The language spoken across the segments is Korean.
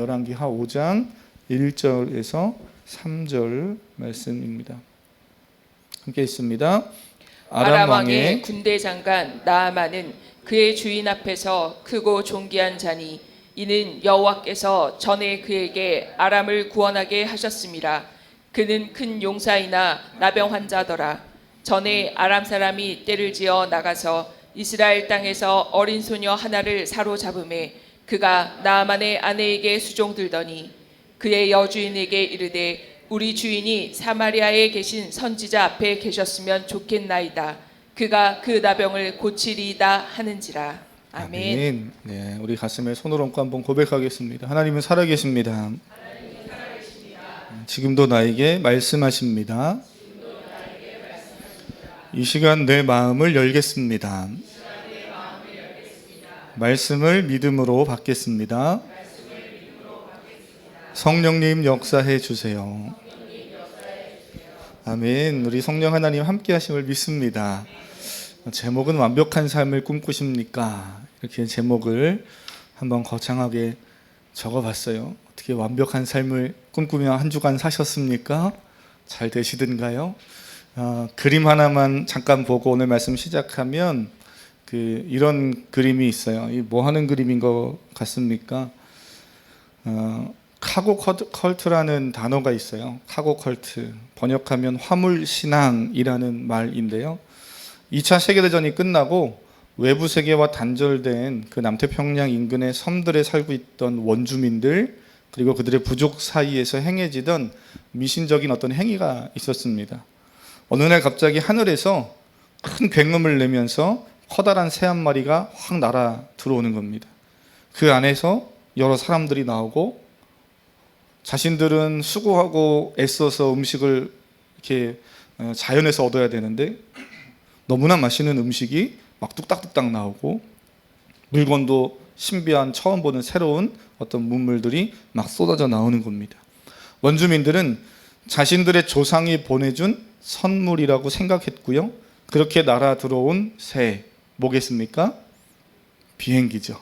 열왕기하 5장 1절에서 3절 말씀입니다. 함께 있습니다. 아람 왕의 군대 장관 나아만은 그의 주인 앞에서 크고 존귀한 자니 이는 여호와께서 전에 그에게 아람을 구원하게 하셨음이라. 그는 큰 용사이나 나병 환자더라. 전에 아람 사람이 떼를 지어 나가서 이스라엘 땅에서 어린 소녀 하나를 사로잡음에 그가 나아만의 아내에게 수종들더니 그의 여주인에게 이르되 우리 주인이 사마리아에 계신 선지자 앞에 계셨으면 좋겠나이다. 그가 그 나병을 고치리이다 하는지라. 아멘. 네, 우리 가슴에 손을 얹고 한번 고백하겠습니다. 하나님은 살아계십니다. 지금도 나에게 말씀하십니다. 이 시간 내 마음을 열겠습니다. 말씀을 믿음으로 받겠습니다. 성령님 역사해 주세요. 아멘. 우리 성령 하나님 함께 하심을 믿습니다. 제목은 완벽한 삶을 꿈꾸십니까? 이렇게 제목을 한번 거창하게 적어봤어요. 어떻게 완벽한 삶을 꿈꾸며 한 주간 사셨습니까? 잘 되시던가요? 그림 하나만 잠깐 보고 오늘 말씀 시작하면 이런 그림이 있어요. 이 뭐 하는 그림인 것 같습니까? 카고 컬트라는 단어가 있어요. 카고 컬트, 번역하면 화물신앙이라는 말인데요. 2차 세계대전이 끝나고 외부 세계와 단절된 그 남태평양 인근의 섬들에 살고 있던 원주민들 그리고 그들의 부족 사이에서 행해지던 미신적인 어떤 행위가 있었습니다. 어느 날 갑자기 하늘에서 큰 굉음을 내면서 커다란 새 한 마리가 확 날아 들어오는 겁니다. 그 안에서 여러 사람들이 나오고 자신들은 수고하고 애써서 음식을 이렇게 자연에서 얻어야 되는데 너무나 맛있는 음식이 막 뚝딱뚝딱 나오고 물건도 신비한 처음 보는 새로운 어떤 문물들이 막 쏟아져 나오는 겁니다. 원주민들은 자신들의 조상이 보내준 선물이라고 생각했고요. 그렇게 날아 들어온 새 뭐겠습니까? 비행기죠.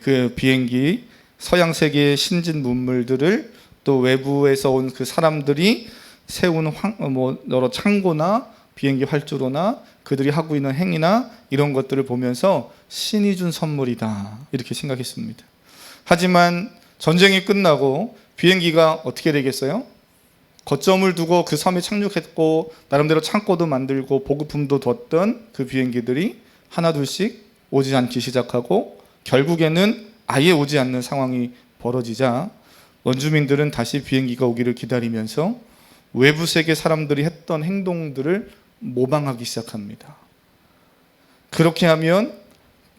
그 비행기 서양 세계의 신진 문물들을 또 외부에서 온 그 사람들이 세운 여러 창고나 비행기 활주로나 그들이 하고 있는 행위나 이런 것들을 보면서 신이 준 선물이다 이렇게 생각했습니다. 하지만 전쟁이 끝나고 비행기가 어떻게 되겠어요? 거점을 두고 그 섬에 착륙했고 나름대로 창고도 만들고 보급품도 뒀던 그 비행기들이 하나둘씩 오지 않기 시작하고 결국에는 아예 오지 않는 상황이 벌어지자 원주민들은 다시 비행기가 오기를 기다리면서 외부 세계 사람들이 했던 행동들을 모방하기 시작합니다. 그렇게 하면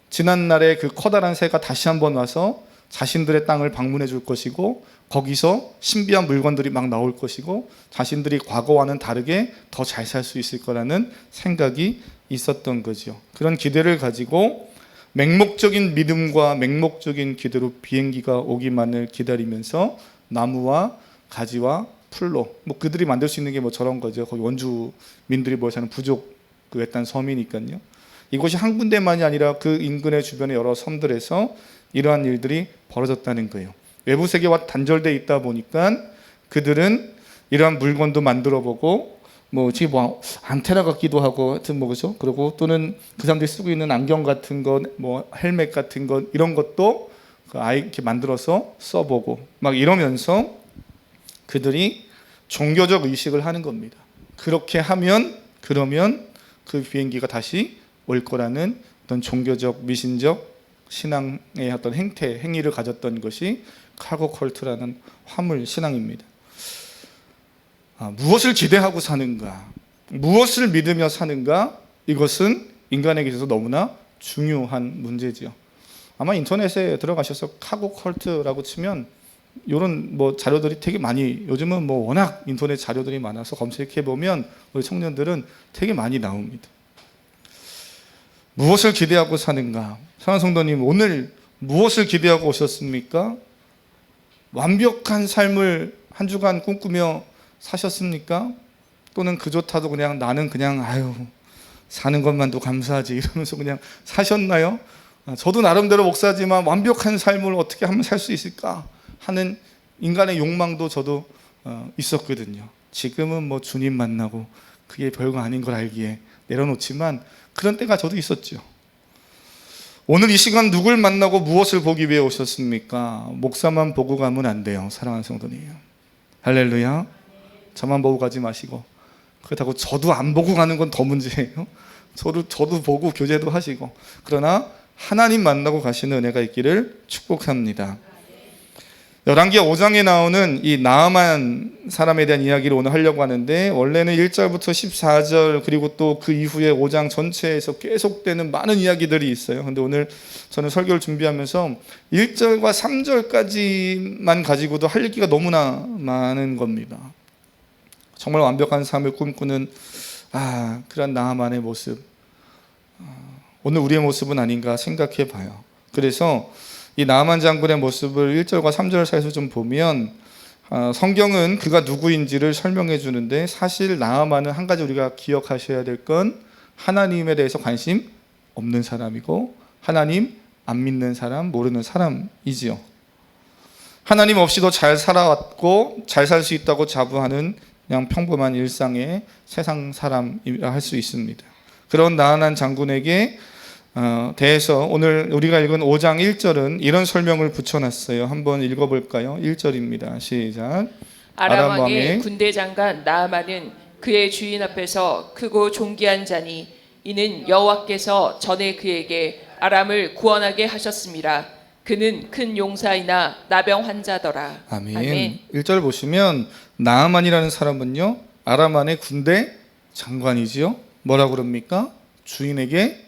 지난날에 그 커다란 새가 다시 한번 와서 자신들의 땅을 방문해 줄 것이고 거기서 신비한 물건들이 막 나올 것이고 자신들이 과거와는 다르게 더 잘 살 수 있을 거라는 생각이 있었던 거죠. 그런 기대를 가지고 맹목적인 믿음과 맹목적인 기대로 비행기가 오기만을 기다리면서 나무와 가지와 풀로 그들이 만들 수 있는 게 저런 거죠. 거기 원주민들이 모여 사는 부족 그 외딴 섬이니까요. 이곳이 한 군데만이 아니라 그 인근의 주변의 여러 섬들에서 이러한 일들이 벌어졌다는 거예요. 외부 세계와 단절되어 있다 보니까 그들은 이러한 물건도 만들어 보고 안테나 같기도 하고 하여튼 그죠? 그리고 또는 그 사람들이 쓰고 있는 안경 같은 것, 헬멧 같은 것 이런 것도 이렇게 만들어서 써보고 막 이러면서 그들이 종교적 의식을 하는 겁니다. 그렇게 하면 그러면 그 비행기가 다시 올 거라는 어떤 종교적 미신적 신앙의 어떤 행위를 가졌던 것이 카고 컬트라는 화물 신앙입니다. 무엇을 기대하고 사는가, 무엇을 믿으며 사는가, 이것은 인간에게 있어서 너무나 중요한 문제지요. 아마 인터넷에 들어가셔서 카고 컬트라고 치면 이런 자료들이 되게 많이 요즘은 워낙 인터넷 자료들이 많아서 검색해 보면 우리 청년들은 되게 많이 나옵니다. 무엇을 기대하고 사는가? 사랑하는 성도님, 오늘 무엇을 기대하고 오셨습니까? 완벽한 삶을 한 주간 꿈꾸며 사셨습니까? 또는 그좋다도 그냥 나는 그냥 사는 것만도 감사하지 이러면서 그냥 사셨나요? 저도 나름대로 목사지만 완벽한 삶을 어떻게 하면 살 수 있을까? 하는 인간의 욕망도 저도 있었거든요. 지금은 뭐 주님 만나고 그게 별거 아닌 걸 알기에 내려놓지만 그런 때가 저도 있었죠. 오늘 이 시간 누굴 만나고 무엇을 보기 위해 오셨습니까? 목사만 보고 가면 안 돼요. 사랑하는 성도님. 할렐루야. 저만 보고 가지 마시고, 그렇다고 저도 안 보고 가는 건 더 문제예요. 저도 보고 교제도 하시고, 그러나 하나님 만나고 가시는 은혜가 있기를 축복합니다. 열왕기 5장에 나오는 이 나아만 사람에 대한 이야기를 오늘 하려고 하는데, 원래는 1절부터 14절 그리고 또 그 이후에 5장 전체에서 계속되는 많은 이야기들이 있어요. 근데 오늘 저는 설교를 준비하면서 1절과 3절까지만 가지고도 할 얘기가 너무나 많은 겁니다. 정말 완벽한 삶을 꿈꾸는 그런 나아만의 모습, 오늘 우리의 모습은 아닌가 생각해 봐요. 그래서 이 나아만 장군의 모습을 1절과 3절 사이에서 좀 보면 성경은 그가 누구인지를 설명해 주는데, 사실 나아만은 한 가지 우리가 기억하셔야 될 건 하나님에 대해서 관심 없는 사람이고 하나님 안 믿는 사람, 모르는 사람이지요. 하나님 없이도 잘 살아왔고 잘 살 수 있다고 자부하는 그냥 평범한 일상의 세상 사람이라 할 수 있습니다. 그런 나아만 장군에게 대해서 오늘 우리가 읽은 5장 1절은 이런 설명을 붙여놨어요. 한번 읽어볼까요? 1절입니다. 시작. 아람 왕의 군대 장관 나아만은 그의 주인 앞에서 크고 존귀한 자니 이는 여호와께서 전에 그에게 아람을 구원하게 하셨습니다. 그는 큰 용사이나 나병 환자더라. 아멘. 1절 보시면 나아만이라는 사람은요, 아람 왕의 군대 장관이지요. 뭐라고 그럽니까? 주인에게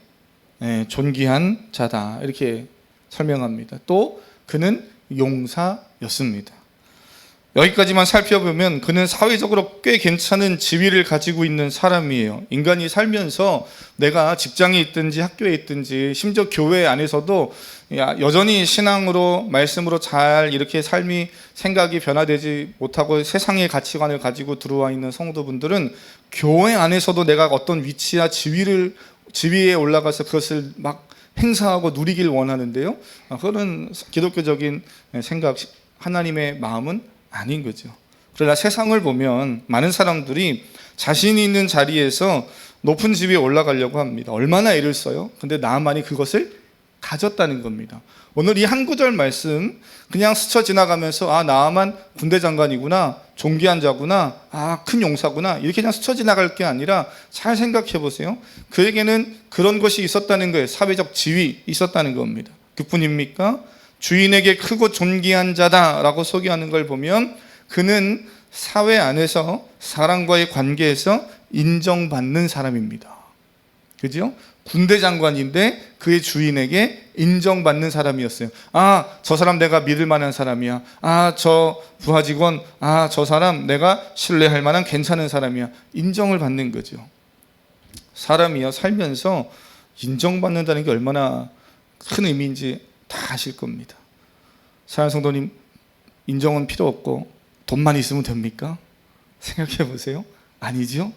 존귀한 자다, 이렇게 설명합니다. 또 그는 용사였습니다. 여기까지만 살펴보면 그는 사회적으로 꽤 괜찮은 지위를 가지고 있는 사람이에요. 인간이 살면서 내가 직장에 있든지 학교에 있든지 심지어 교회 안에서도 여전히 신앙으로 말씀으로 잘 이렇게 삶이 생각이 변화되지 못하고 세상의 가치관을 가지고 들어와 있는 성도분들은 교회 안에서도 내가 어떤 위치와 지위에 올라가서 그것을 막 행사하고 누리길 원하는데요, 그런 기독교적인 생각, 하나님의 마음은 아닌 거죠. 그러나 세상을 보면 많은 사람들이 자신이 있는 자리에서 높은 지위에 올라가려고 합니다. 얼마나 애를 써요? 근데 나만이 그것을 가졌다는 겁니다. 오늘 이 한 구절 말씀 그냥 스쳐 지나가면서 나만 군대 장관이구나, 존귀한 자구나, 큰 용사구나, 이렇게 그냥 스쳐 지나갈 게 아니라 잘 생각해 보세요. 그에게는 그런 것이 있었다는 거예요. 사회적 지위 있었다는 겁니다. 그뿐입니까? 주인에게 크고 존귀한 자다라고 소개하는 걸 보면 그는 사회 안에서 사람과의 관계에서 인정받는 사람입니다. 그죠? 군대 장관인데 그의 주인에게 인정받는 사람이었어요. 저 사람 내가 믿을 만한 사람이야. 저 부하 직원, 저 사람 내가 신뢰할 만한 괜찮은 사람이야. 인정을 받는 거죠. 사람이요, 살면서 인정받는다는 게 얼마나 큰 의미인지 다 아실 겁니다. 사랑하는 성도님, 인정은 필요 없고 돈만 있으면 됩니까? 생각해 보세요. 아니죠?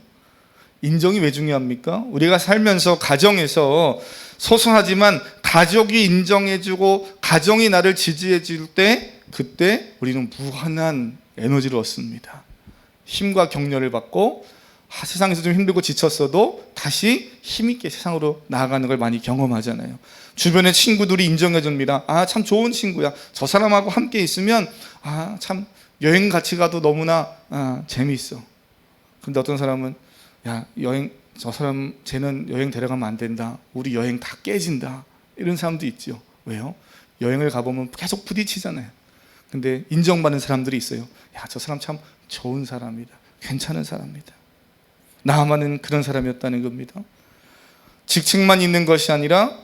인정이 왜 중요합니까? 우리가 살면서 가정에서 소소하지만 가족이 인정해주고 가정이 나를 지지해줄 때, 그때 우리는 무한한 에너지를 얻습니다. 힘과 격려를 받고 세상에서 좀 힘들고 지쳤어도 다시 힘있게 세상으로 나아가는 걸 많이 경험하잖아요. 주변의 친구들이 인정해줍니다. 참 좋은 친구야. 저 사람하고 함께 있으면 참 여행 같이 가도 너무나 재미있어. 근데 어떤 사람은 저 사람 쟤는 여행 데려가면 안 된다, 우리 여행 다 깨진다, 이런 사람도 있죠. 왜요? 여행을 가보면 계속 부딪히잖아요. 근데 인정받는 사람들이 있어요. 저 사람 참 좋은 사람이다, 괜찮은 사람이다. 나아만은 그런 사람이었다는 겁니다. 직책만 있는 것이 아니라,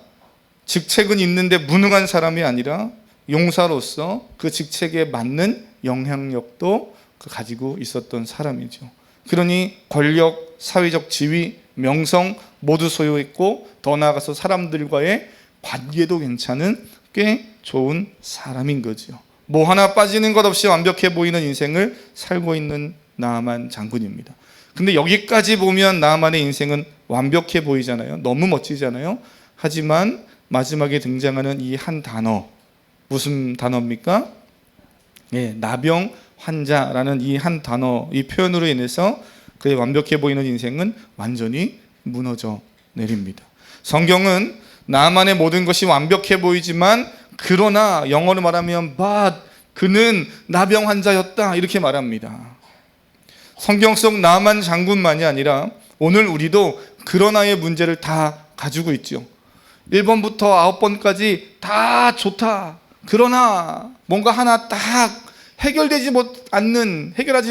직책은 있는데 무능한 사람이 아니라 용사로서 그 직책에 맞는 영향력도 가지고 있었던 사람이죠. 그러니 권력, 사회적 지위, 명성 모두 소유했고, 더 나아가서 사람들과의 관계도 괜찮은 꽤 좋은 사람인 거죠. 뭐 하나 빠지는 것 없이 완벽해 보이는 인생을 살고 있는 나아만 장군입니다. 근데 여기까지 보면 나아만의 인생은 완벽해 보이잖아요. 너무 멋지잖아요. 하지만 마지막에 등장하는 이 한 단어, 무슨 단어입니까? 나병 환자라는 이 한 단어, 이 표현으로 인해서 그의 완벽해 보이는 인생은 완전히 무너져 내립니다. 성경은 나만의 모든 것이 완벽해 보이지만 그러나 영어로 말하면 but 그는 나병 환자였다 이렇게 말합니다. 성경 속 나만 장군만이 아니라 오늘 우리도 그러나의 문제를 다 가지고 있죠. 1번부터 9번까지 다 좋다. 그러나 뭔가 하나 딱 해결하지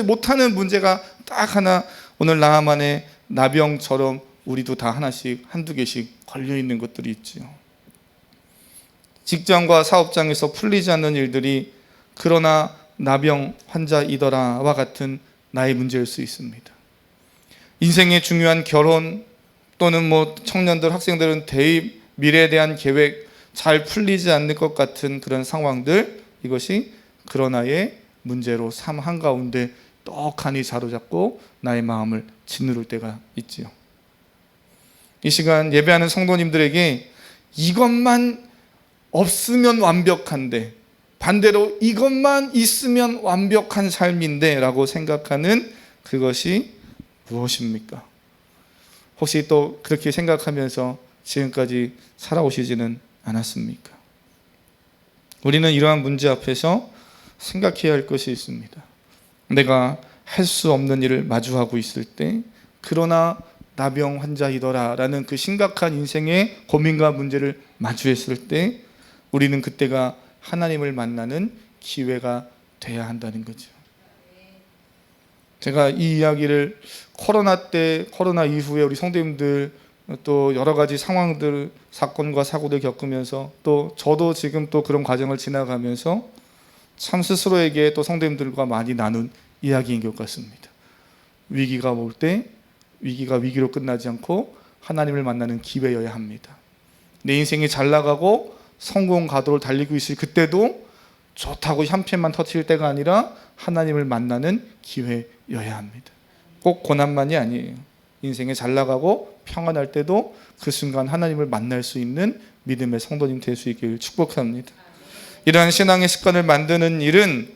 못하는 문제가 딱 하나 오늘 나만의 나병처럼 우리도 다 하나씩 한두 개씩 걸려 있는 것들이 있죠. 직장과 사업장에서 풀리지 않는 일들이 그러나 나병 환자이더라와 같은 나의 문제일 수 있습니다. 인생의 중요한 결혼 또는 청년들, 학생들은 대입, 미래에 대한 계획 잘 풀리지 않는 것 같은 그런 상황들, 이것이 그러나의 문제로 삶 한가운데 떡하니 사로잡고 나의 마음을 짓누를 때가 있지요. 이 시간 예배하는 성도님들에게 이것만 없으면 완벽한데, 반대로 이것만 있으면 완벽한 삶인데 라고 생각하는 그것이 무엇입니까? 혹시 또 그렇게 생각하면서 지금까지 살아오시지는 않았습니까? 우리는 이러한 문제 앞에서 생각해야 할 것이 있습니다. 내가 할 수 없는 일을 마주하고 있을 때 그러나 나병 환자이더라 라는 그 심각한 인생의 고민과 문제를 마주했을 때 우리는 그때가 하나님을 만나는 기회가 돼야 한다는 거죠. 제가 이 이야기를 코로나 이후에 우리 성도님들 또 여러 가지 상황들, 사건과 사고들 겪으면서 또 저도 지금 또 그런 과정을 지나가면서 참 스스로에게 또 성도님들과 많이 나눈 이야기인 것 같습니다. 위기가 올 때 위기가 위기로 끝나지 않고 하나님을 만나는 기회여야 합니다. 내 인생이 잘 나가고 성공 가도를 달리고 있을 그때도 좋다고 한편만 터뜨릴 때가 아니라 하나님을 만나는 기회여야 합니다. 꼭 고난만이 아니에요. 인생에 잘 나가고 평안할 때도 그 순간 하나님을 만날 수 있는 믿음의 성도님 될 수 있기를 축복합니다. 이러한 신앙의 습관을 만드는 일은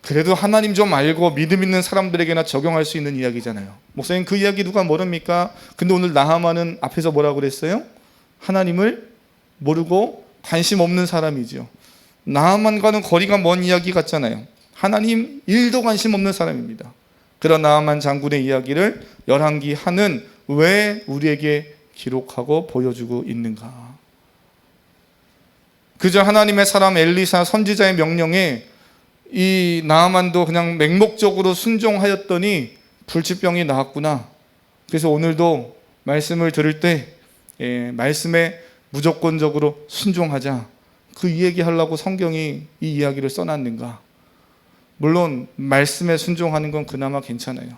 그래도 하나님 좀 알고 믿음 있는 사람들에게나 적용할 수 있는 이야기잖아요. 목사님 그 이야기 누가 모릅니까? 근데 오늘 나하만은 앞에서 뭐라고 그랬어요? 하나님을 모르고 관심 없는 사람이죠. 나하만과는 거리가 먼 이야기 같잖아요. 하나님 일도 관심 없는 사람입니다. 그런 나하만 장군의 이야기를 열왕기 하는 왜 우리에게 기록하고 보여주고 있는가? 그저 하나님의 사람 엘리사 선지자의 명령에 이 나하만도 그냥 맹목적으로 순종하였더니 불치병이 나았구나. 그래서 오늘도 말씀을 들을 때 말씀에 무조건적으로 순종하자. 그 얘기하려고 성경이 이 이야기를 써놨는가? 물론 말씀에 순종하는 건 그나마 괜찮아요.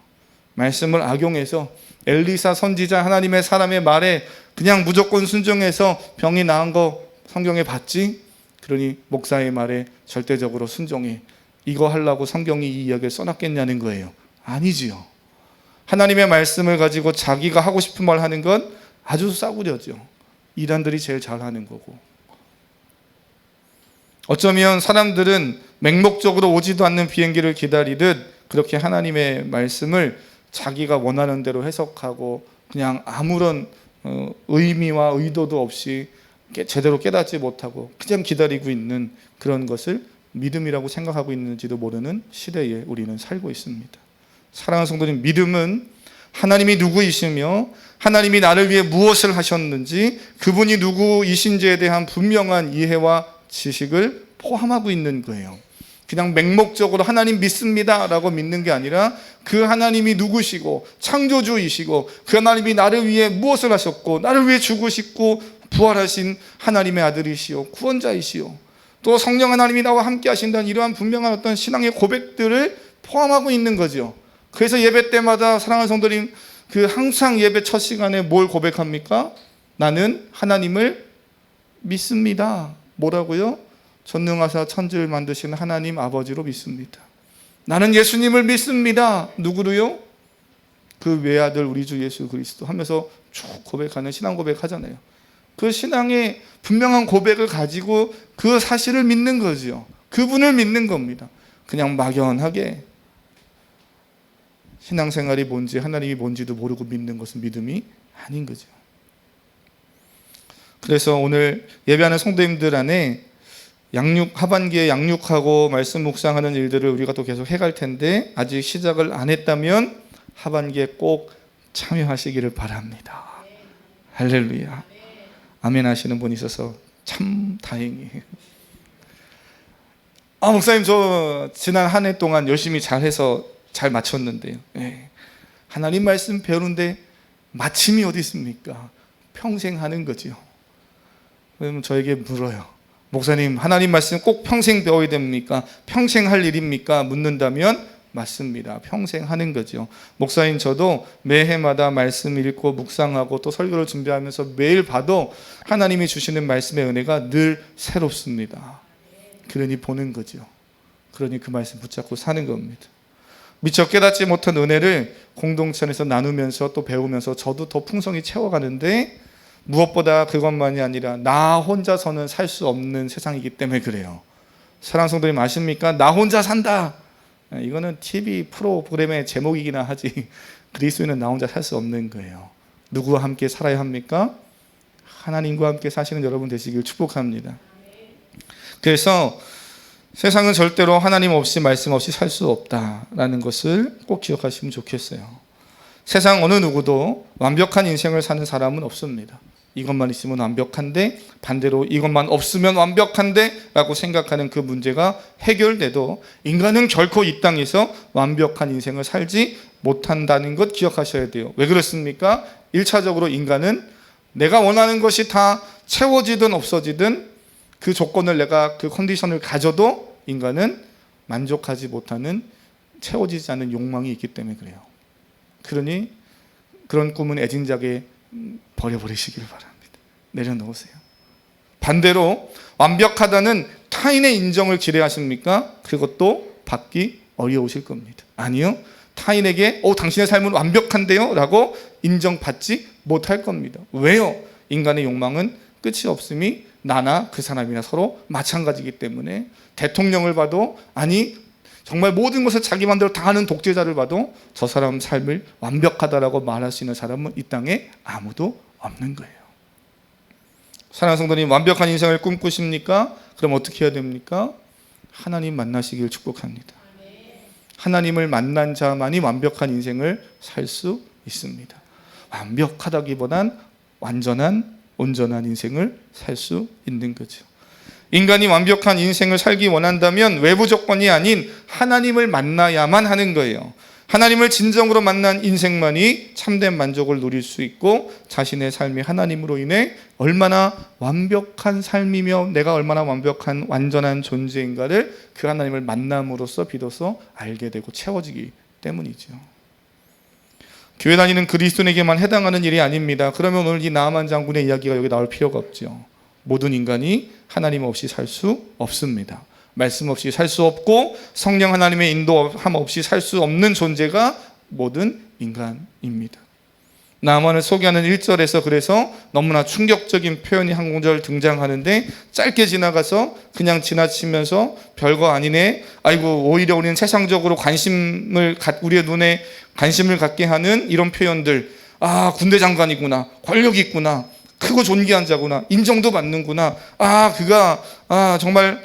말씀을 악용해서 엘리사 선지자 하나님의 사람의 말에 그냥 무조건 순종해서 병이 나은 거 성경에 봤지? 그러니 목사의 말에 절대적으로 순종해. 이거 하려고 성경이 이 이야기를 써놨겠냐는 거예요. 아니지요. 하나님의 말씀을 가지고 자기가 하고 싶은 말 하는 건 아주 싸구려죠. 이단들이 제일 잘하는 거고. 어쩌면 사람들은 맹목적으로 오지도 않는 비행기를 기다리듯 그렇게 하나님의 말씀을 자기가 원하는 대로 해석하고 그냥 아무런 의미와 의도도 없이 제대로 깨닫지 못하고 그냥 기다리고 있는 그런 것을 믿음이라고 생각하고 있는지도 모르는 시대에 우리는 살고 있습니다. 사랑하는 성도님, 믿음은 하나님이 누구이시며 하나님이 나를 위해 무엇을 하셨는지 그분이 누구이신지에 대한 분명한 이해와 지식을 포함하고 있는 거예요. 그냥 맹목적으로 하나님 믿습니다 라고 믿는 게 아니라 그 하나님이 누구시고 창조주이시고 그 하나님이 나를 위해 무엇을 하셨고 나를 위해 죽으시고 부활하신 하나님의 아들이시오 구원자이시오 또 성령 하나님이 나와 함께 하신다는 이러한 분명한 어떤 신앙의 고백들을 포함하고 있는 거죠. 그래서 예배 때마다 사랑하는 성도님 항상 예배 첫 시간에 뭘 고백합니까? 나는 하나님을 믿습니다. 뭐라고요? 전능하사 천지를 만드신 하나님 아버지로 믿습니다. 나는 예수님을 믿습니다. 누구로요? 그 외아들 우리 주 예수 그리스도 하면서 쭉 고백하는 신앙 고백하잖아요. 그 신앙의 분명한 고백을 가지고 그 사실을 믿는 거죠. 그분을 믿는 겁니다. 그냥 막연하게 신앙생활이 뭔지 하나님이 뭔지도 모르고 믿는 것은 믿음이 아닌 거죠. 그래서 오늘 예배하는 성도님들 안에 하반기에 양육하고 말씀 묵상하는 일들을 우리가 또 계속 해갈 텐데 아직 시작을 안 했다면 하반기에 꼭 참여하시기를 바랍니다. 할렐루야. 아멘 하시는 분이 있어서 참 다행이에요. 목사님 저 지난 한 해 동안 열심히 잘해서 잘 마쳤는데요. 하나님 말씀 배우는데 마침이 어디 있습니까? 평생 하는 거죠. 그러면 저에게 물어요. 목사님 하나님 말씀 꼭 평생 배워야 됩니까? 평생 할 일입니까? 묻는다면 맞습니다. 평생 하는 거죠. 목사님 저도 매해마다 말씀 읽고 묵상하고 또 설교를 준비하면서 매일 봐도 하나님이 주시는 말씀의 은혜가 늘 새롭습니다. 그러니 보는 거죠. 그러니 그 말씀 붙잡고 사는 겁니다. 미처 깨닫지 못한 은혜를 공동체 안에서 나누면서 또 배우면서 저도 더 풍성히 채워가는데 무엇보다 그것만이 아니라 나 혼자서는 살 수 없는 세상이기 때문에 그래요. 사랑하는 성도님 아십니까? 나 혼자 산다. 이거는 TV 프로그램의 제목이기나 하지 그리스도인은 나 혼자 살 수 없는 거예요. 누구와 함께 살아야 합니까? 하나님과 함께 사시는 여러분 되시길 축복합니다. 그래서 세상은 절대로 하나님 없이 말씀 없이 살 수 없다라는 것을 꼭 기억하시면 좋겠어요. 세상 어느 누구도 완벽한 인생을 사는 사람은 없습니다. 이것만 있으면 완벽한데 반대로 이것만 없으면 완벽한데 라고 생각하는 그 문제가 해결돼도 인간은 결코 이 땅에서 완벽한 인생을 살지 못한다는 것 기억하셔야 돼요. 왜 그렇습니까? 1차적으로 인간은 내가 원하는 것이 다 채워지든 없어지든 그 조건을 내가 그 컨디션을 가져도 인간은 만족하지 못하는 채워지지 않는 욕망이 있기 때문에 그래요. 그러니 그런 꿈은 애진작에 버려버리시길 바랍니다. 내려놓으세요. 반대로 완벽하다는 타인의 인정을 기대하십니까? 그것도 받기 어려우실 겁니다. 아니요. 타인에게 당신의 삶은 완벽한데요? 라고 인정받지 못할 겁니다. 왜요? 인간의 욕망은 끝이 없음이 나나 그 사람이나 서로 마찬가지이기 때문에 대통령을 봐도 정말 모든 것을 자기 마음대로 다 하는 독재자를 봐도 저 사람 삶을 완벽하다라고 말할 수 있는 사람은 이 땅에 아무도 없는 거예요. 사랑하는 성도님 완벽한 인생을 꿈꾸십니까? 그럼 어떻게 해야 됩니까? 하나님 만나시길 축복합니다. 하나님을 만난 자만이 완벽한 인생을 살 수 있습니다. 완벽하다기보단 온전한 인생을 살 수 있는 거죠. 인간이 완벽한 인생을 살기 원한다면 외부 조건이 아닌 하나님을 만나야만 하는 거예요. 하나님을 진정으로 만난 인생만이 참된 만족을 누릴 수 있고 자신의 삶이 하나님으로 인해 얼마나 완벽한 삶이며 내가 얼마나 완벽한 완전한 존재인가를 그 하나님을 만남으로써 비로소 알게 되고 채워지기 때문이죠. 교회 다니는 그리스도인에게만 해당하는 일이 아닙니다. 그러면 오늘 이 나아만 장군의 이야기가 여기 나올 필요가 없죠. 모든 인간이 하나님 없이 살 수 없습니다. 말씀 없이 살 수 없고 성령 하나님의 인도함 없이 살 수 없는 존재가 모든 인간입니다. 나아만을 소개하는 1절에서 그래서 너무나 충격적인 표현이 한 구절 등장하는데 짧게 지나가서 그냥 지나치면서 별거 아니네. 오히려 우리는 세상적으로 우리의 눈에 관심을 갖게 하는 이런 표현들. 군대 장관이구나. 권력이 있구나. 크고 존귀한 자구나. 인정도 받는구나. 그가 정말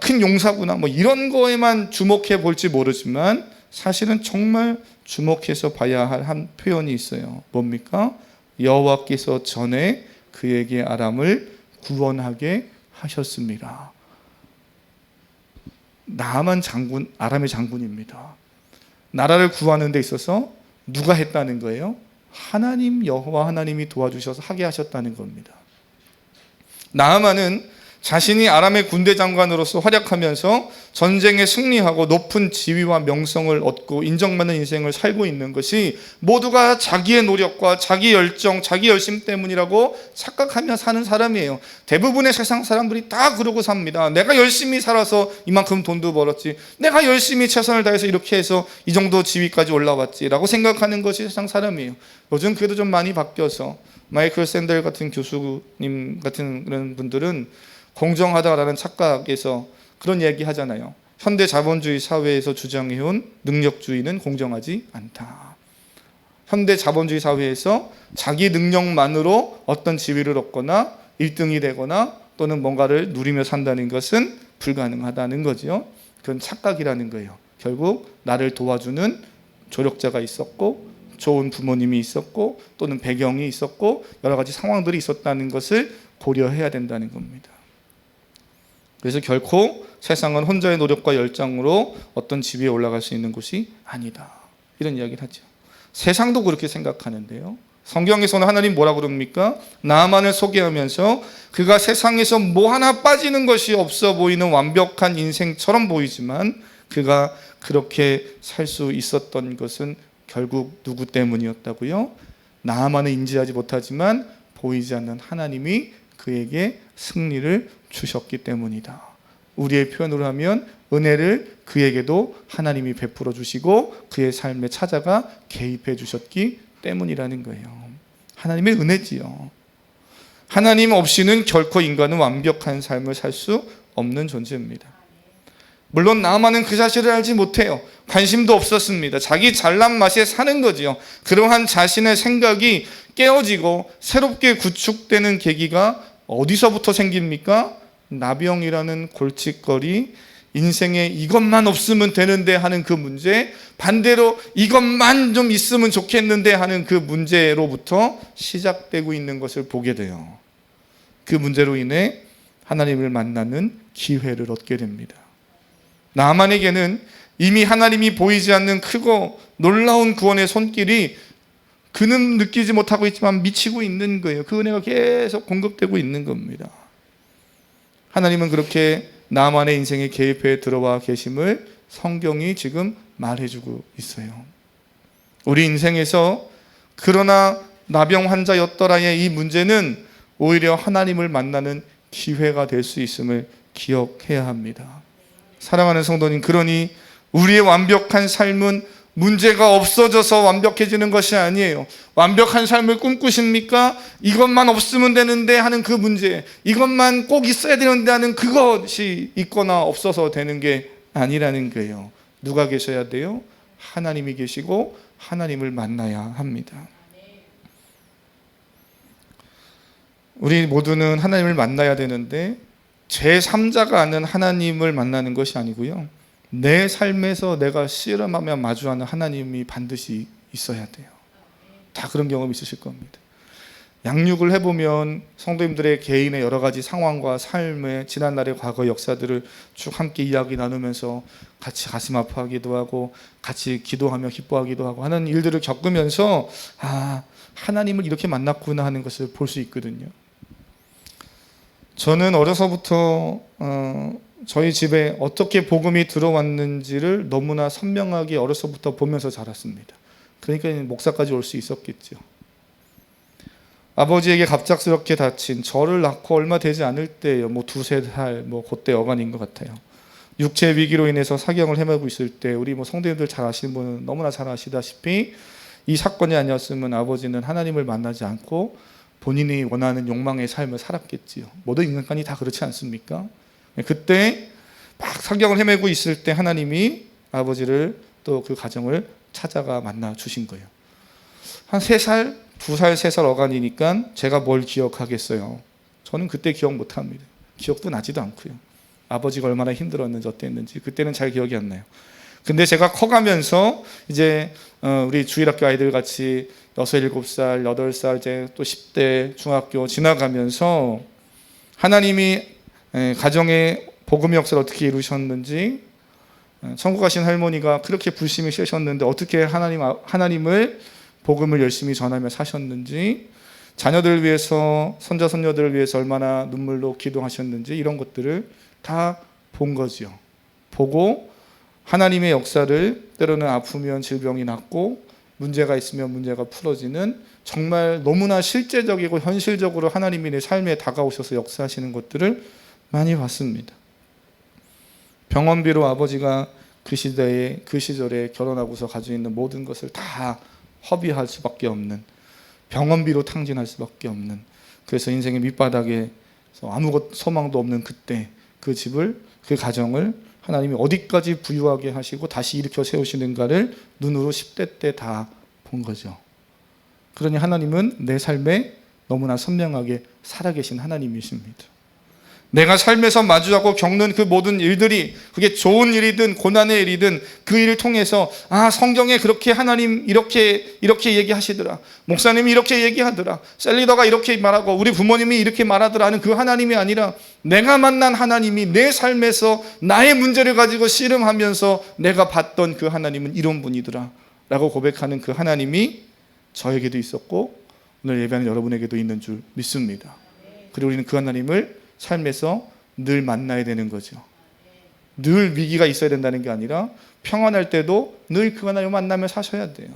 큰 용사구나. 이런 거에만 주목해 볼지 모르지만 사실은 정말 주목해서 봐야 할 한 표현이 있어요. 뭡니까? 여호와께서 전에 그에게 아람을 구원하게 하셨습니다. 나아만 장군, 아람의 장군입니다. 나라를 구하는 데 있어서 누가 했다는 거예요? 하나님 여호와 하나님이 도와주셔서 하게 하셨다는 겁니다. 나아만은 자신이 아람의 군대 장관으로서 활약하면서 전쟁에 승리하고 높은 지위와 명성을 얻고 인정받는 인생을 살고 있는 것이 모두가 자기의 노력과 자기 열정, 자기 열심 때문이라고 착각하며 사는 사람이에요. 대부분의 세상 사람들이 다 그러고 삽니다. 내가 열심히 살아서 이만큼 돈도 벌었지. 내가 열심히 최선을 다해서 이렇게 해서 이 정도 지위까지 올라왔지라고 생각하는 것이 세상 사람이에요. 요즘 그래도 좀 많이 바뀌어서 마이클 샌델 같은 교수님 같은 그런 분들은 공정하다라는 착각에서 그런 이야기 하잖아요. 현대 자본주의 사회에서 주장해온 능력주의는 공정하지 않다. 현대 자본주의 사회에서 자기 능력만으로 어떤 지위를 얻거나 1등이 되거나 또는 뭔가를 누리며 산다는 것은 불가능하다는 거죠. 그건 착각이라는 거예요. 결국 나를 도와주는 조력자가 있었고 좋은 부모님이 있었고 또는 배경이 있었고 여러 가지 상황들이 있었다는 것을 고려해야 된다는 겁니다. 그래서 결코 세상은 혼자의 노력과 열정으로 어떤 지위에 올라갈 수 있는 곳이 아니다. 이런 이야기를 하죠. 세상도 그렇게 생각하는데요. 성경에서는 하나님 뭐라 그럽니까? 나만을 소개하면서 그가 세상에서 뭐 하나 빠지는 것이 없어 보이는 완벽한 인생처럼 보이지만 그가 그렇게 살 수 있었던 것은 결국 누구 때문이었다고요? 나만은 인지하지 못하지만 보이지 않는 하나님이 그에게 승리를 주셨기 때문이다. 우리의 표현으로 하면 은혜를 그에게도 하나님이 베풀어 주시고 그의 삶에 찾아가 개입해 주셨기 때문이라는 거예요. 하나님의 은혜지요. 하나님 없이는 결코 인간은 완벽한 삶을 살 수 없는 존재입니다. 물론 나만은 그 사실을 알지 못해요. 관심도 없었습니다. 자기 잘난 맛에 사는 거지요. 그러한 자신의 생각이 깨어지고 새롭게 구축되는 계기가 어디서부터 생깁니까? 나병이라는 골칫거리, 인생에 이것만 없으면 되는데 하는 그 문제, 반대로 이것만 좀 있으면 좋겠는데 하는 그 문제로부터 시작되고 있는 것을 보게 돼요. 그 문제로 인해 하나님을 만나는 기회를 얻게 됩니다. 나만에게는 이미 하나님이 보이지 않는 크고 놀라운 구원의 손길이 그는 느끼지 못하고 있지만 미치고 있는 거예요. 그 은혜가 계속 공급되고 있는 겁니다. 하나님은 그렇게 나만의 인생에 개입해 들어와 계심을 성경이 지금 말해주고 있어요. 우리 인생에서 그러나 나병 환자였더라의 이 문제는 오히려 하나님을 만나는 기회가 될 수 있음을 기억해야 합니다. 사랑하는 성도님, 그러니 우리의 완벽한 삶은 문제가 없어져서 완벽해지는 것이 아니에요. 완벽한 삶을 꿈꾸십니까? 이것만 없으면 되는데 하는 그 문제, 이것만 꼭 있어야 되는데 하는 그것이 있거나 없어서 되는 게 아니라는 거예요. 누가 계셔야 돼요? 하나님이 계시고 하나님을 만나야 합니다. 우리 모두는 하나님을 만나야 되는데 제3자가 아는 하나님을 만나는 것이 아니고요. 내 삶에서 내가 씨름하며 마주하는 하나님이 반드시 있어야 돼요. 다 그런 경험이 있으실 겁니다. 양육을 해보면 성도님들의 개인의 여러 가지 상황과 삶의 지난날의 과거 역사들을 쭉 함께 이야기 나누면서 같이 가슴 아파하기도 하고 같이 기도하며 기뻐하기도 하고 하는 일들을 겪으면서 하나님을 이렇게 만났구나 하는 것을 볼 수 있거든요. 저는 어려서부터 저희 집에 어떻게 복음이 들어왔는지를 너무나 선명하게 어려서부터 보면서 자랐습니다. 그러니까 목사까지 올 수 있었겠죠. 아버지에게 갑작스럽게 다친, 저를 낳고 얼마 되지 않을 때예요. 두세 살, 그때 어간인 것 같아요. 육체 위기로 인해서 사경을 헤매고 있을 때 우리 성도님들 잘 아시는 분은 너무나 잘 아시다시피 이 사건이 아니었으면 아버지는 하나님을 만나지 않고 본인이 원하는 욕망의 삶을 살았겠지요. 모든 인간이 다 그렇지 않습니까? 그때 막 사경을 헤매고 있을 때 하나님이 아버지를 또 그 가정을 찾아가 만나 주신 거예요. 한 3살, 2살, 3살 어간이니까 제가 뭘 기억하겠어요. 저는 그때 기억 못합니다. 기억도 나지도 않고요. 아버지가 얼마나 힘들었는지 어땠는지 그때는 잘 기억이 안 나요. 근데 제가 커가면서 이제 우리 주일학교 아이들 같이 6, 7살, 8살 이제 또 10대 중학교 지나가면서 하나님이 가정의 복음의 역사를 어떻게 이루셨는지, 천국 가신 할머니가 그렇게 불심이 세셨는데 어떻게 하나님을 복음을 열심히 전하며 사셨는지, 자녀들을 위해서 손자 손녀들을 위해서 얼마나 눈물로 기도하셨는지 이런 것들을 다 본 거지요. 보고 하나님의 역사를 때로는 아프면 질병이 낫고 문제가 있으면 문제가 풀어지는 정말 너무나 실제적이고 현실적으로 하나님이 내 삶에 다가오셔서 역사하시는 것들을 많이 봤습니다. 병원비로 아버지가 그 시절에 결혼하고서 가지고 있는 모든 것을 다 허비할 수밖에 없는, 병원비로 탕진할 수밖에 없는, 그래서 인생의 밑바닥에 아무것 소망도 없는 그때 그 집을, 그 가정을 하나님이 어디까지 부유하게 하시고 다시 일으켜 세우시는가를 눈으로 10대 때 다 본 거죠. 그러니 하나님은 내 삶에 너무나 선명하게 살아계신 하나님이십니다. 내가 삶에서 마주하고 겪는 그 모든 일들이, 그게 좋은 일이든 고난의 일이든 그 일을 통해서 성경에 그렇게 하나님 이렇게 얘기하시더라, 목사님이 이렇게 얘기하더라, 셀리더가 이렇게 말하고 우리 부모님이 이렇게 말하더라 하는 그 하나님이 아니라 내가 만난 하나님이 내 삶에서 나의 문제를 가지고 씨름하면서 내가 봤던 그 하나님은 이런 분이더라 라고 고백하는 그 하나님이 저에게도 있었고 오늘 예배하는 여러분에게도 있는 줄 믿습니다. 그리고 우리는 그 하나님을 삶에서 늘 만나야 되는 거죠. 늘 위기가 있어야 된다는 게 아니라 평안할 때도 늘 그 하나님을 만나며 사셔야 돼요.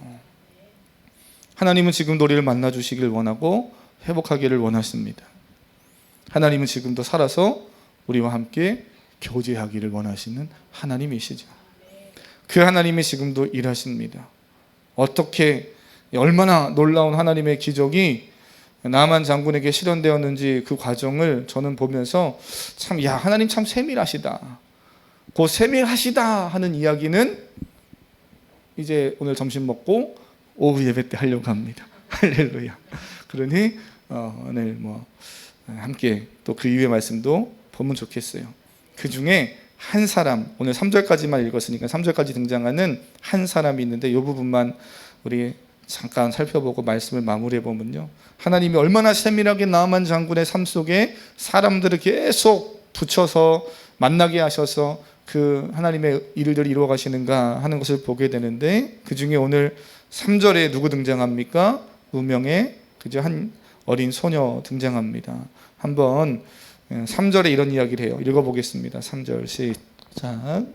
하나님은 지금도 우리를 만나주시길 원하고 회복하기를 원하십니다. 하나님은 지금도 살아서 우리와 함께 교제하기를 원하시는 하나님이시죠. 그 하나님이 지금도 일하십니다. 어떻게, 얼마나 놀라운 하나님의 기적이 나만 장군에게 실현되었는지 그 과정을 저는 보면서 참, 하나님 참 세밀하시다. 그 세밀하시다 하는 이야기는 이제 오늘 점심 먹고 오후 예배 때 하려고 합니다. 할렐루야. 그러니 오늘 함께 또 그 이후의 말씀도 보면 좋겠어요. 그 중에 한 사람, 오늘 3절까지만 읽었으니까 3절까지 등장하는 한 사람이 있는데 이 부분만 우리 잠깐 살펴보고 말씀을 마무리해 보면요, 하나님이 얼마나 세밀하게 나아만 장군의 삶 속에 사람들을 계속 붙여서 만나게 하셔서 그 하나님의 일들을 이루어 가시는가 하는 것을 보게 되는데, 그 중에 오늘 3절에 누구 등장합니까? 무명의 한 어린 소녀 등장합니다. 한번 3절에 이런 이야기를 해요. 읽어보겠습니다. 3절 시작.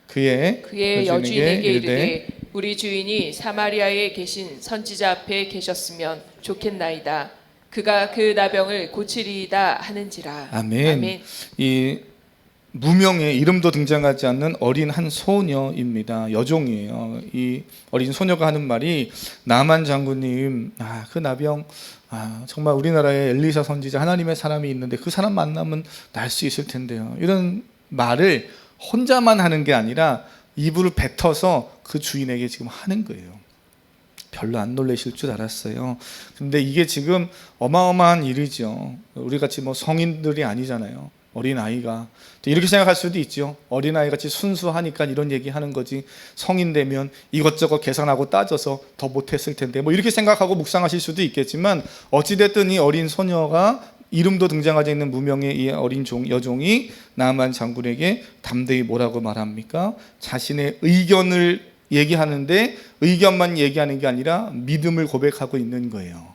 그의 여주인에게 이르되 우리 주인이 사마리아에 계신 선지자 앞에 계셨으면 좋겠나이다. 그가 그 나병을 고치리이다 하는지라. 아멘. 이 무명의, 이름도 등장하지 않는 어린 한 소녀입니다. 여종이에요. 이 어린 소녀가 하는 말이, 나만 장군님, 그 나병, 정말 우리나라에 엘리사 선지자 하나님의 사람이 있는데 그 사람 만나면 날 수 있을 텐데요. 이런 말을 혼자만 하는 게 아니라 이불을 뱉어서 그 주인에게 지금 하는 거예요. 별로 안 놀라실 줄 알았어요. 근데 이게 지금 어마어마한 일이죠. 우리같이 성인들이 아니잖아요. 어린아이가. 이렇게 생각할 수도 있죠. 어린아이 같이 순수하니까 이런 얘기하는 거지, 성인 되면 이것저것 계산하고 따져서 더 못했을 텐데, 이렇게 생각하고 묵상하실 수도 있겠지만, 어찌됐든 이 어린 소녀가, 이름도 등장하지 않는 무명의 이 어린 여종이 나만 장군에게 담대히 뭐라고 말합니까? 자신의 의견을 얘기하는데 의견만 얘기하는 게 아니라 믿음을 고백하고 있는 거예요.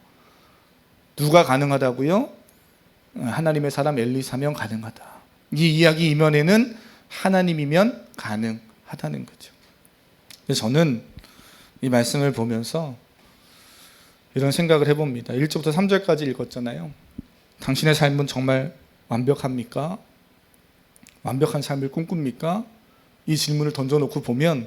누가 가능하다고요? 하나님의 사람 엘리사면 가능하다. 이 이야기 이면에는 하나님이면 가능하다는 거죠. 그래서 저는 이 말씀을 보면서 이런 생각을 해봅니다. 1절부터 3절까지 읽었잖아요. 당신의 삶은 정말 완벽합니까? 완벽한 삶을 꿈꿉니까? 이 질문을 던져놓고 보면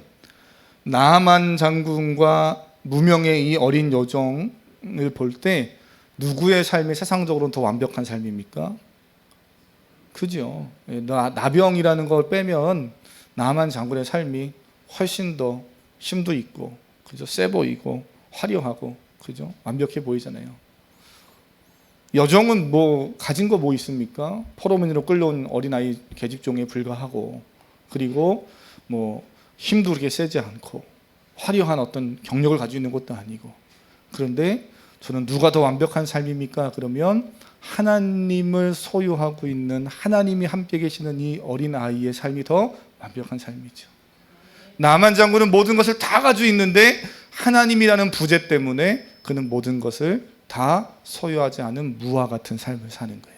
나아만 장군과 무명의 이 어린 여종을 볼 때 누구의 삶이 세상적으로는 더 완벽한 삶입니까? 그죠? 나병이라는 걸 빼면 나아만 장군의 삶이 훨씬 더 힘도 있고, 그죠? 세 보이고 화려하고, 그죠? 완벽해 보이잖아요. 여종은 가진 거 있습니까? 포로민으로 끌려온 어린아이 계집종에 불과하고, 그리고 힘도 그렇게 세지 않고 화려한 어떤 경력을 가지고 있는 것도 아니고. 그런데 저는 누가 더 완벽한 삶입니까? 그러면 하나님을 소유하고 있는, 하나님이 함께 계시는 이 어린아이의 삶이 더 완벽한 삶이죠. 나만 장군은 모든 것을 다 가지고 있는데 하나님이라는 부재 때문에 그는 모든 것을 다 소유하지 않은 무와 같은 삶을 사는 거예요.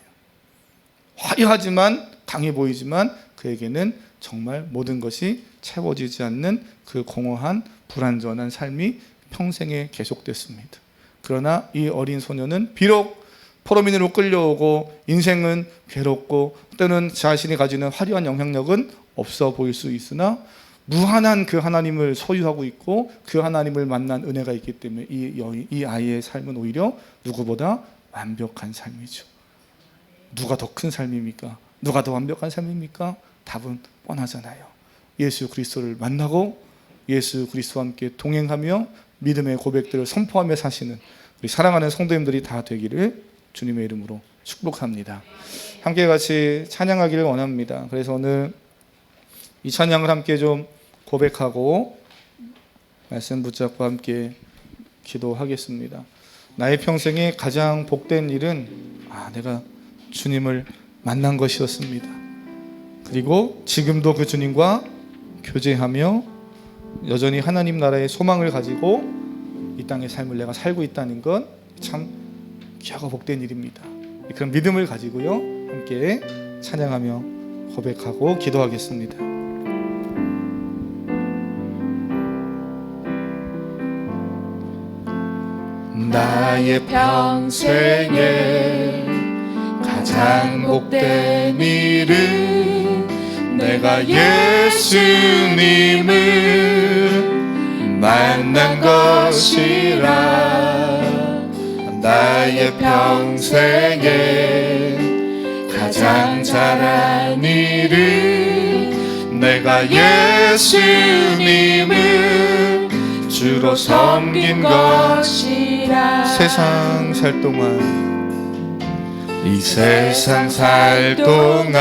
화려하지만, 강해 보이지만 그에게는 정말 모든 것이 채워지지 않는 그 공허한 불완전한 삶이 평생에 계속됐습니다. 그러나 이 어린 소녀는 비록 포로민으로 끌려오고 인생은 괴롭고 때는 자신이 가지는 화려한 영향력은 없어 보일 수 있으나 무한한 그 하나님을 소유하고 있고 그 하나님을 만난 은혜가 있기 때문에 이 아이의 삶은 오히려 누구보다 완벽한 삶이죠. 누가 더 큰 삶입니까? 누가 더 완벽한 삶입니까? 답은 뻔하잖아요. 예수 그리스도를 만나고 예수 그리스도와 함께 동행하며 믿음의 고백들을 선포하며 사시는 우리 사랑하는 성도님들이 다 되기를 주님의 이름으로 축복합니다. 함께 같이 찬양하기를 원합니다. 그래서 오늘 이 찬양을 함께 좀 고백하고 말씀 붙잡고 함께 기도하겠습니다. 나의 평생에 가장 복된 일은 내가 주님을 만난 것이었습니다. 그리고 지금도 그 주님과 교제하며 여전히 하나님 나라의 소망을 가지고 이 땅의 삶을 내가 살고 있다는 건 참 귀하고 복된 일입니다. 그런 믿음을 가지고요, 함께 찬양하며 고백하고 기도하겠습니다. 나의 평생에 가장 복된 일은 내가 예수님을 만난 것이라. 나의 평생에 가장 잘한 일은 내가 예수님을 주로 섬긴 것이라. 세상 살 동안, 이 세상 살 동안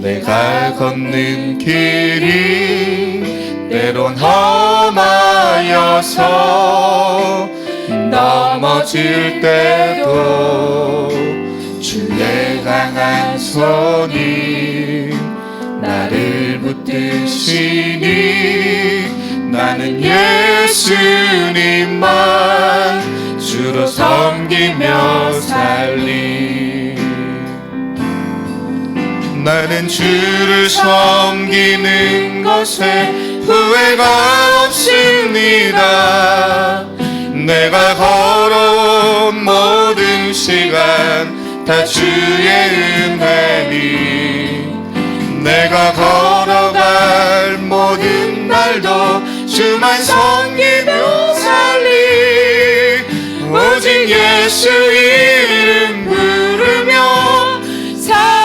내가 걷는 길이 때론 험하여서 넘어질 때도 주의 강한 손이 나를 붙드시니 나는 예수님만 주로 섬기며 살리. 나는 주를 섬기는 것에 후회가 없습니다. 내가 걸어온 모든 시간 다 주의 은혜니, 내가 걸어갈 모든 날도 주만 섬기며 살리. 오직 예수 이름 부르며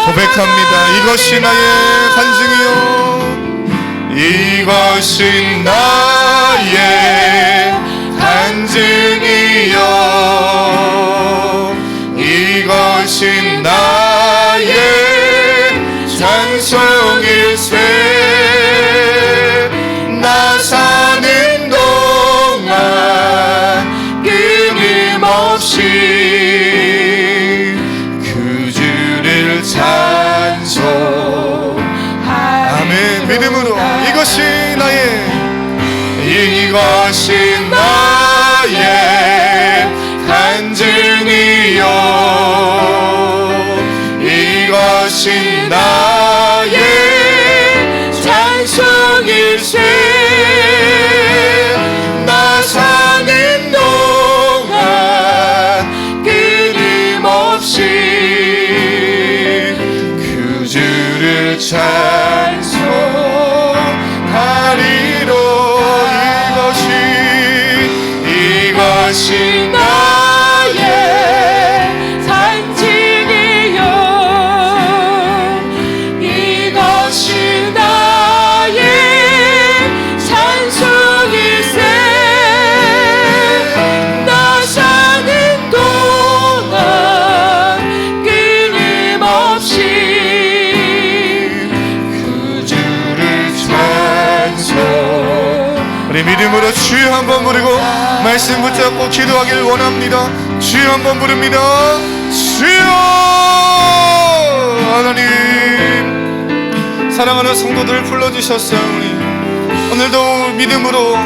고백합니다. 이것이 나의 간증이요, 이것이 나의 간증이요, 이것이 나의 찬송일세. 나 사는 동안 끊임없이 그 주를 찬송. 아멘. 믿음으로 이것이 나의 간증이요, 이것이 나의 찬송일세. 나 사는 동안 끊임없이 그 주를 찬송하리로. 이것이 나의 간증이요, 이것이 나의 찬송일세. 나 사는 동안 끊임없이 그 주를 찬송. 우리 믿음으로 주여 한번 부르고 말씀 붙잡고 기도하길 원합니다. 주여 한번 부릅니다. 주여. 하나님, 사랑하는 성도들 불러주셨사오니 오늘도 믿음으로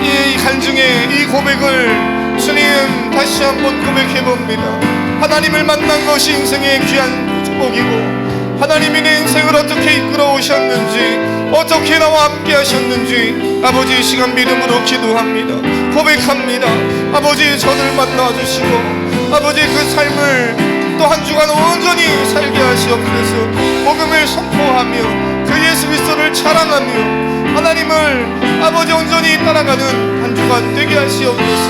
이 간증의 이 고백을 주님 다시 한번 고백해봅니다. 하나님을 만난 것이 인생의 귀한 축복이고, 하나님이 내 인생을 어떻게 이끌어 오셨는지, 어떻게 나와 함께 하셨는지 아버지 이 시간 믿음으로 기도합니다. 고백합니다. 아버지 저를 만나주시고 아버지 그 삶을 또 한 주간 온전히 살게 하시옵소서. 복음을 선포하며 그 예수 그리스도를 자랑하며 하나님을 아버지 온전히 따라가는 한 주간 되게 하시옵소서.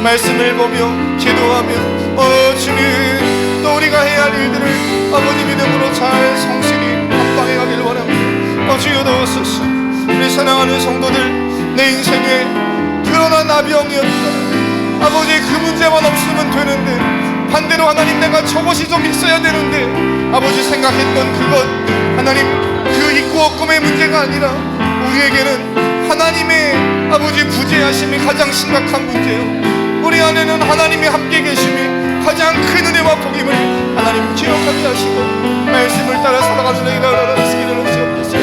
말씀을 보며 기도하며 주님 또 우리가 해야 할 일들을 아버지 믿음으로 잘 성실히 감당해 가길 원합니다. 주여 도우소서. 우리 사랑하는 성도들, 내 인생에 드러난 나병이었다. 아버지 그 문제만 없으면 되는데, 반대로 하나님 내가 저것이 좀 있어야 되는데, 아버지 생각했던 그것, 하나님 그 있고 없음의 문제가 아니라 우리에게는 하나님의 아버지 부재하심이 가장 심각한 문제요. 우리 안에는 하나님이 함께 계심이 가장 큰 은혜와 복임을 하나님 기억하게 하시고 말씀을 따라 살아가는 내가 쓰기를 주옵소서.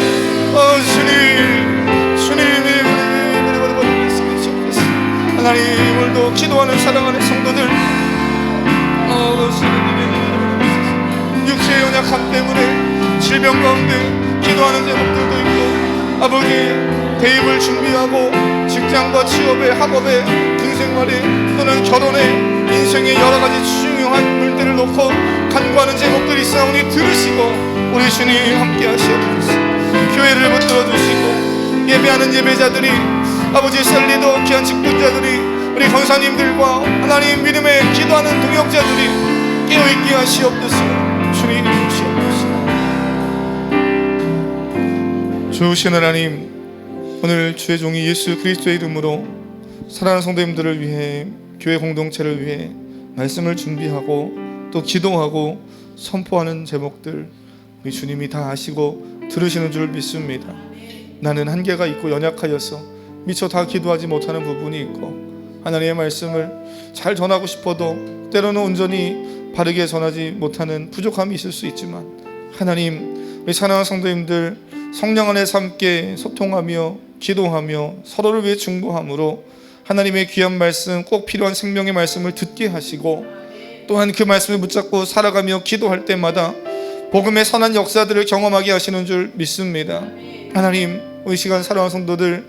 주님의 하나님, 오늘도 기도하는 사랑하는 성도들, 육체의 연약함 때문에 질병 가운데 기도하는 제목들도 있고, 아버지 대입을 준비하고 직장과 취업에 학업에 군생활에 또는 결혼에 인생의 여러 가지 중요한 물들을 놓고 간구하는 제목들이 있사오니 들으시고 우리 주님 함께 하시옵소서. 교회를 붙들어 주시고 예배하는 예배자들이, 아버지 셀리도 귀한 직분자들이, 우리 권사님들과 하나님 믿음에 기도하는 동역자들이 깨어있게 하시옵소서. 주님 주시옵소서. 주신 하나님, 오늘 주의 종이 예수 그리스도의 이름으로 사랑하는 성도님들을 위해, 교회 공동체를 위해 말씀을 준비하고 또 기도하고 선포하는 제목들, 우리 주님이 다 아시고 들으시는 줄 믿습니다. 나는 한계가 있고 연약하여서 미처 다 기도하지 못하는 부분이 있고, 하나님의 말씀을 잘 전하고 싶어도 때로는 온전히 바르게 전하지 못하는 부족함이 있을 수 있지만, 하나님 우리 사랑하는 성도님들 성령 안에서 함께 소통하며 기도하며 서로를 위해 중보함으로 하나님의 귀한 말씀, 꼭 필요한 생명의 말씀을 듣게 하시고, 또한 그 말씀을 붙잡고 살아가며 기도할 때마다 복음의 선한 역사들을 경험하게 하시는 줄 믿습니다. 하나님, 이 시간 사랑하는 성도들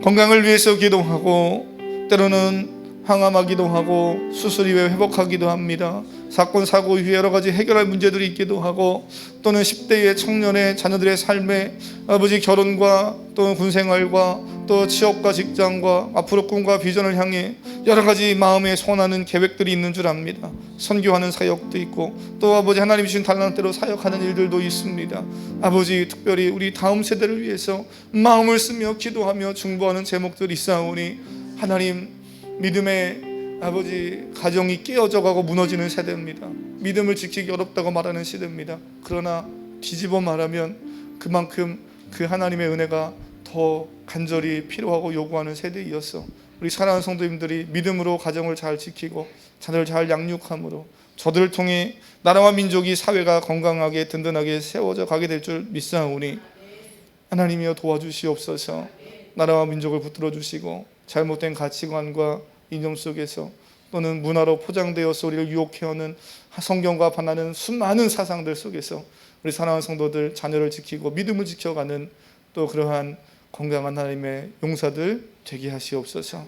건강을 위해서 기도하고, 때로는 항암하기도 하고 수술 이후에 회복하기도 합니다. 사건 사고 이후에 여러 가지 해결할 문제들이 있기도 하고, 또는 10대의 청년의 자녀들의 삶에 아버지 결혼과 또 군생활과 또 취업과 직장과 앞으로 꿈과 비전을 향해 여러 가지 마음에 소원하는 계획들이 있는 줄 압니다. 선교하는 사역도 있고, 또 아버지 하나님 주신 달란트로 사역하는 일들도 있습니다. 아버지 특별히 우리 다음 세대를 위해서 마음을 쓰며 기도하며 중보하는 제목들이 있사오니, 하나님 믿음의 아버지 가정이 깨어져 가고 무너지는 세대입니다. 믿음을 지키기 어렵다고 말하는 시대입니다. 그러나 뒤집어 말하면 그만큼 그 하나님의 은혜가 더 간절히 필요하고 요구하는 세대이어서 우리 사랑하는 성도님들이 믿음으로 가정을 잘 지키고 자녀를 잘 양육함으로 저들을 통해 나라와 민족이, 사회가 건강하게 든든하게 세워져 가게 될 줄 믿사오니, 하나님이여 도와주시옵소서. 나라와 민족을 붙들어 주시고 잘못된 가치관과 이념 속에서 또는 문화로 포장되어서 우리를 유혹해오는 성경과 반하는 수많은 사상들 속에서 우리 사랑하는 성도들 자녀를 지키고 믿음을 지켜가는 또 그러한 건강한 하나님의 용사들 되게 하시옵소서.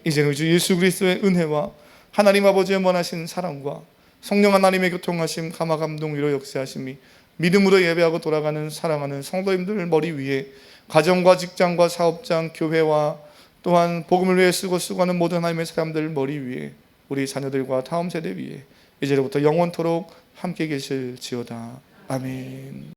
이제는 주 예수 그리스도의 은혜와 하나님 아버지의 원하신 사랑과 성령 하나님의 교통하심, 감화 감동 위로 역사하심이 믿음으로 예배하고 돌아가는 사랑하는 성도님들 머리 위에 가정과 직장과 사업장, 교회와 또한 복음을 위해 쓰고 수고하는 모든 하나님의 사람들 머리 위에, 우리 자녀들과 다음 세대 위에 이제로부터 영원토록 함께 계실지어다. 아멘.